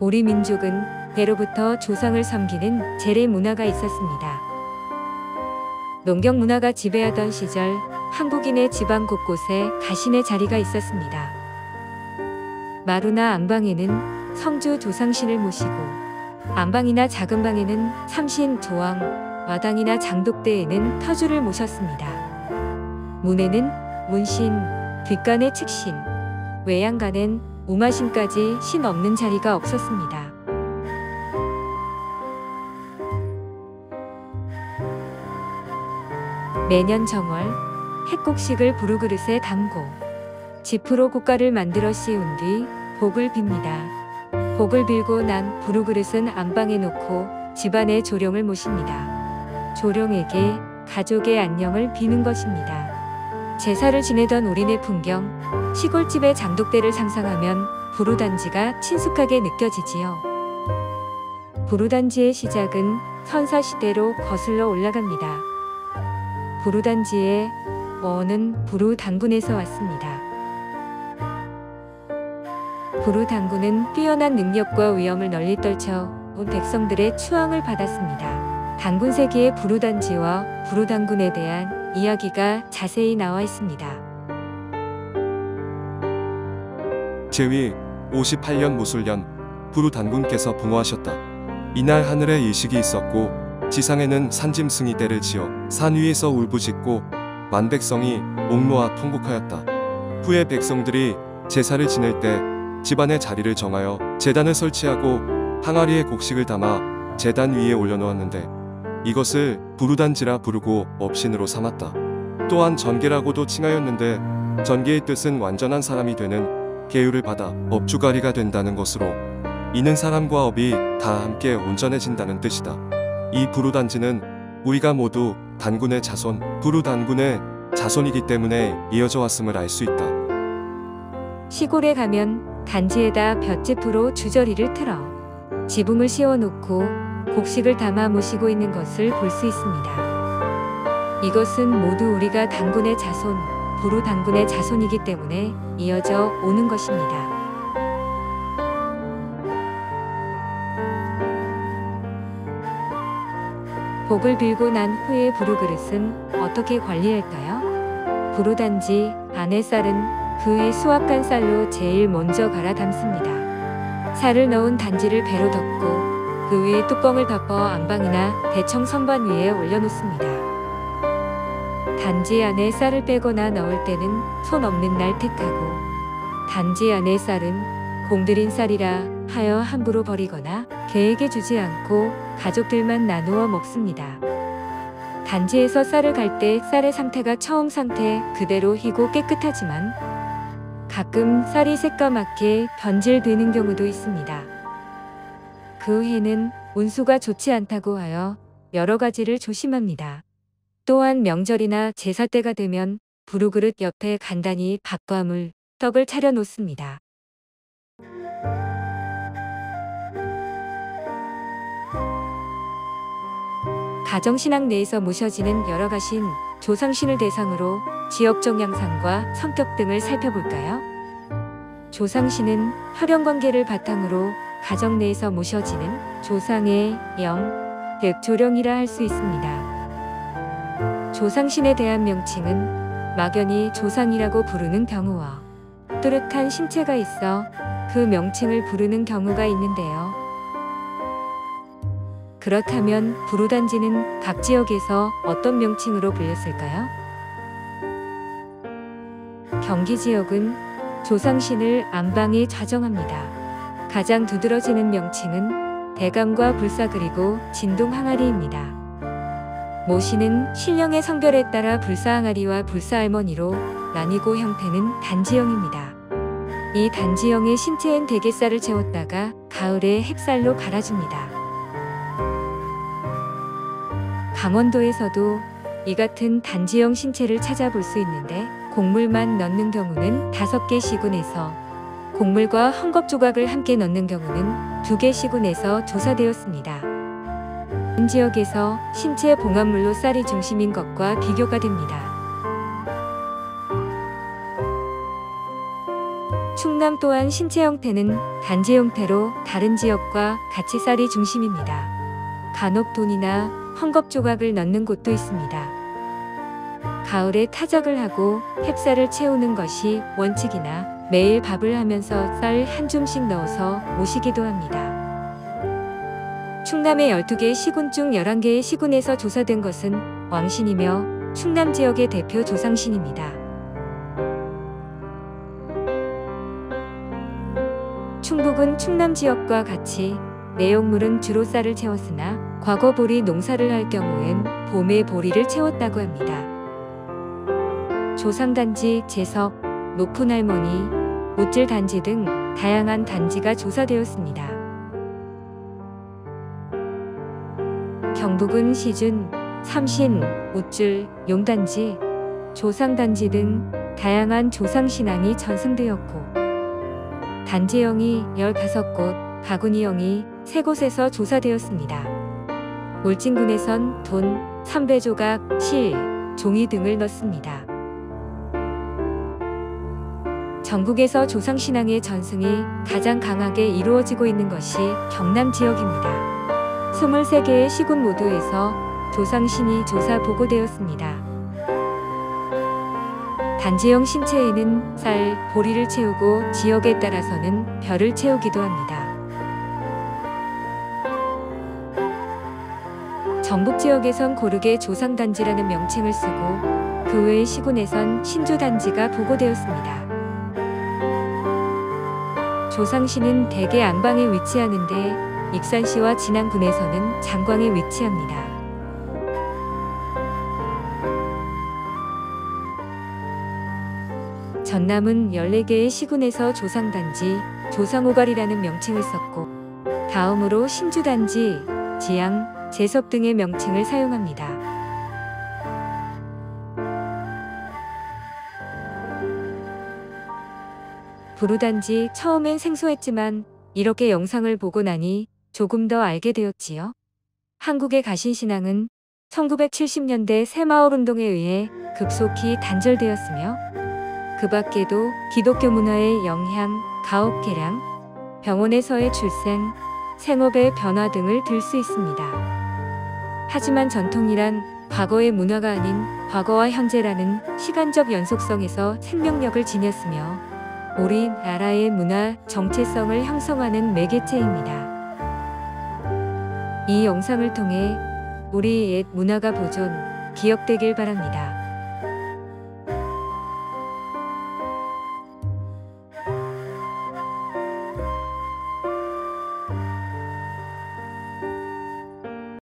우리 민족은 대로부터 조상을 섬기는 제례 문화가 있었습니다. 농경 문화가 지배하던 시절 한국인의 집안 곳곳에 가신의 자리가 있었습니다. 마루나 안방에는 성주 조상신을 모시고, 안방이나 작은 방에는 삼신, 조왕, 마당이나 장독대에는 터주를 모셨습니다. 문에는 문신, 뒷간에 측신, 외양간엔 우마신까지 신 없는 자리가 없었습니다. 매년 정월 핵곡식을 부루그릇에 담고 지프로 곶가를 만들어 씌운 뒤 복을 빕니다. 복을 빌고 난 부루그릇은 안방에 놓고 집안의 조령을 모십니다. 조령에게 가족의 안녕을 비는 것입니다. 제사를 지내던 우리네 풍경, 시골집의 장독대를 상상하면 부루단지가 친숙하게 느껴지지요. 부루단지의 시작은 선사시대로 거슬러 올라갑니다. 부루단지의 어는 부루단군에서 왔습니다. 부루단군은 뛰어난 능력과 위엄을 널리 떨쳐 온 백성들의 추앙을 받았습니다. 단군세기의 부루단지와 부루단군에 대한 이야기가 자세히 나와 있습니다. 제위 58년 무술년 부루단군께서 봉호하셨다. 이날 하늘에 일식이 있었고 지상에는 산짐승이 떼를 지어 산 위에서 울부짖고 만백성이 옥놓아 통곡하였다. 후에 백성들이 제사를 지낼 때 집안의 자리를 정하여 제단을 설치하고 항아리에 곡식을 담아 제단 위에 올려놓았는데 이것을 부루단지라 부르고 업신으로 삼았다. 또한 전계라고도 칭하였는데 전계의 뜻은 완전한 사람이 되는 계율을 받아 업주가리가 된다는 것으로 이는 사람과 업이 다 함께 온전해진다는 뜻이다. 이 부루단지는 우리가 모두 단군의 자손, 부루단군의 자손이기 때문에 이어져 왔음을 알 수 있다. 시골에 가면 단지에다 볏짚으로 주저리를 틀어 지붕을 씌워놓고 곡식을 담아 모시고 있는 것을 볼 수 있습니다. 이것은 모두 우리가 단군의 자손, 부루단군의 자손이기 때문에 이어져 오는 것입니다. 복을 빌고 난 후에 부루그릇은 어떻게 관리할까요? 부루단지 안의 쌀은 그 위 수확한 쌀로 제일 먼저 갈아 담습니다. 쌀을 넣은 단지를 배로 덮고 그 위에 뚜껑을 덮어 안방이나 대청 선반 위에 올려놓습니다. 단지 안에 쌀을 빼거나 넣을 때는 손 없는 날 택하고, 단지 안의 쌀은 공들인 쌀이라 하여 함부로 버리거나 개에게 주지 않고 가족들만 나누어 먹습니다. 단지에서 쌀을 갈 때 쌀의 상태가 처음 상태 그대로 희고 깨끗하지만 가끔 쌀이 새까맣게 변질되는 경우도 있습니다. 그 해는 운수가 좋지 않다고 하여 여러 가지를 조심합니다. 또한 명절이나 제사 때가 되면 부루그릇 옆에 간단히 밥과 물, 떡을 차려 놓습니다. 가정신앙 내에서 모셔지는 여러 가신 조상신을 대상으로 지역적 양상과 성격 등을 살펴볼까요? 조상신은 혈연관계를 바탕으로 가정 내에서 모셔지는 조상의 영, 즉 조령이라 할 수 있습니다. 조상신에 대한 명칭은 막연히 조상이라고 부르는 경우와 뚜렷한 신체가 있어 그 명칭을 부르는 경우가 있는데요. 그렇다면 부루단지는 각 지역에서 어떤 명칭으로 불렸을까요? 경기 지역은 조상신을 안방에 좌정합니다. 가장 두드러지는 명칭은 대감과 불사 그리고 진동 항아리입니다. 모시는 신령의 성별에 따라 불사 항아리와 불사 할머니로 나뉘고 형태는 단지형입니다. 이 단지형의 신체엔 대게살을 채웠다가 가을에 햅쌀로 갈아줍니다. 강원도에서도 이 같은 단지형 신체를 찾아볼 수 있는데 곡물만 넣는 경우는 5개 시군에서 곡물과 헝겊 조각을 함께 넣는 경우는 2개 시군에서 조사되었습니다. 이 지역에서 신체 봉합물로 쌀이 중심인 것과 비교가 됩니다. 충남 또한 신체 형태는 단지 형태로 다른 지역과 같이 쌀이 중심입니다. 간혹 돈이나 헝겊 조각을 넣는 곳도 있습니다. 가을에 타작을 하고 햅쌀을 채우는 것이 원칙이나 매일 밥을 하면서 쌀 한 줌씩 넣어서 모시기도 합니다. 충남의 12개의 시군 중 11개의 시군에서 조사된 것은 왕신이며 충남 지역의 대표 조상신입니다. 충북은 충남 지역과 같이 내용물은 주로 쌀을 채웠으나 과거 보리 농사를 할 경우엔 봄에 보리를 채웠다고 합니다. 조상단지, 제석, 높은 할머니, 못질 단지 등 다양한 단지가 조사되었습니다. 경북은 시준, 삼신, 우줄, 용단지, 조상단지 등 다양한 조상신앙이 전승되었고 단지형이 15곳, 바구니형이 3곳에서 조사되었습니다. 울진군에선 돈, 삼배조각, 실, 종이 등을 넣습니다. 전국에서 조상신앙의 전승이 가장 강하게 이루어지고 있는 것이 경남 지역입니다. 23개의 시군 모두에서 조상신이 조사 보고되었습니다. 단지형 신체에는 쌀, 보리를 채우고 지역에 따라서는 별을 채우기도 합니다. 전북 지역에선 고르게 조상단지라는 명칭을 쓰고 그 외의 시군에선 신주단지가 보고되었습니다. 조상신은 대개 안방에 위치하는데 익산시와 진안군에서는 장광에 위치합니다. 전남은 14개의 시군에서 조상단지, 조상오갈이라는 명칭을 썼고 다음으로 신주단지, 지양, 제석 등의 명칭을 사용합니다. 부루단지 처음엔 생소했지만 이렇게 영상을 보고 나니 조금 더 알게 되었지요. 한국의 가신신앙은 1970년대 새마을운동에 의해 급속히 단절되었으며 그 밖에도 기독교 문화의 영향, 가옥 개량, 병원에서의 출생, 생업의 변화 등을 들 수 있습니다. 하지만 전통이란 과거의 문화가 아닌 과거와 현재라는 시간적 연속성에서 생명력을 지녔으며 우리나라의 문화 정체성을 형성하는 매개체입니다. 이 영상을 통해 우리 옛 문화가 보존, 기억되길 바랍니다.